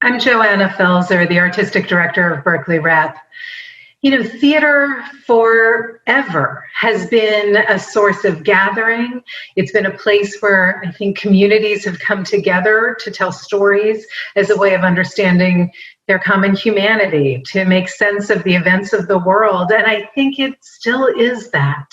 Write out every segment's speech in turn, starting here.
I'm Johanna Pfaelzer, the artistic director of Berkeley Rep. Theater forever has been a source of gathering. It's been a place where I think communities have come together to tell stories as a way of understanding their common humanity, to make sense of the events of the world. And I think it still is that.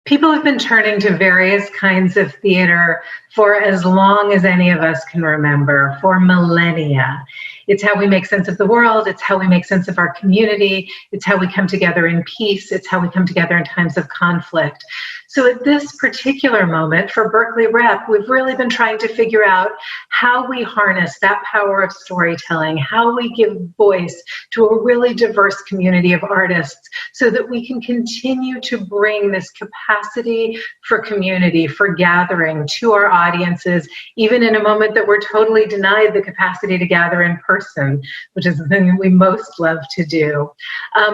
People have been turning to various kinds of theater for as long as any of us can remember, for millennia. It's how we make sense of the world. It's how we make sense of our community. It's how we come together in peace. It's how we come together in times of conflict. So at this particular moment for Berkeley Rep, we've really been trying to figure out how we harness that power of storytelling, how we give voice to a really diverse community of artists so that we can continue to bring this capacity for community, for gathering to our audiences, even in a moment that we're totally denied the capacity to gather in person, which is the thing that we most love to do.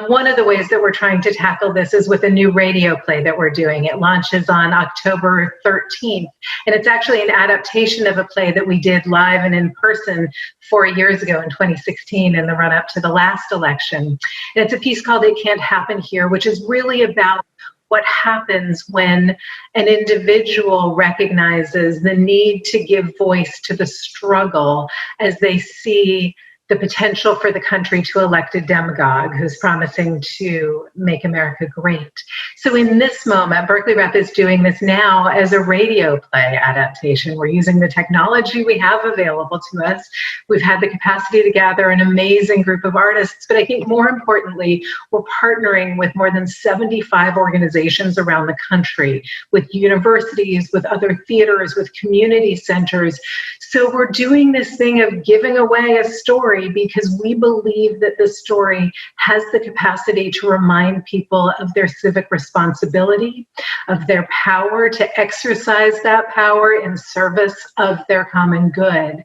One of the ways that we're trying to tackle this is with a new radio play that we're doing. It launches on October 13th, and it's actually an adaptation of a play that we did live and in person 4 years ago in 2016 in the run-up to the last election. And it's a piece called It Can't Happen Here, which is really about what happens when an individual recognizes the need to give voice to the struggle as they see the potential for the country to elect a demagogue who's promising to make America great. So in this moment, Berkeley Rep is doing this now as a radio play adaptation. We're using the technology we have available to us. We've had the capacity to gather an amazing group of artists, but I think more importantly, we're partnering with more than 75 organizations around the country, with universities, with other theaters, with community centers. So we're doing this thing of giving away a story because we believe that this story has the capacity to remind people of their civic responsibility, of their power to exercise that power in service of their common good.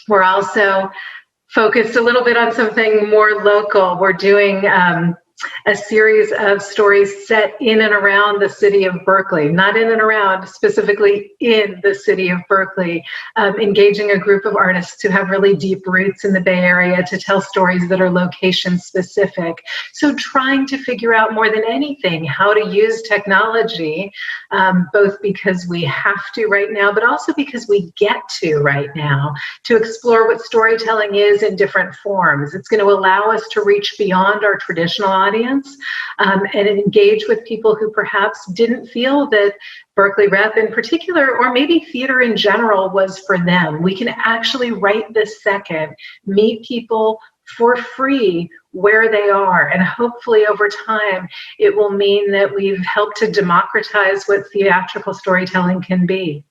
We're also focused a little bit on something more local. We're doing a series of stories set in and around the city of Berkeley, not in and around, specifically in the city of Berkeley, engaging a group of artists who have really deep roots in the Bay Area to tell stories that are location specific. So trying to figure out more than anything how to use technology, both because we have to right now, but also because we get to right now, to explore what storytelling is in different forms. It's going to allow us to reach beyond our traditional audience and engage with people who perhaps didn't feel that Berkeley Rep in particular, or maybe theater in general, was for them. We can actually right this second meet people for free where they are, and hopefully over time it will mean that we've helped to democratize what theatrical storytelling can be.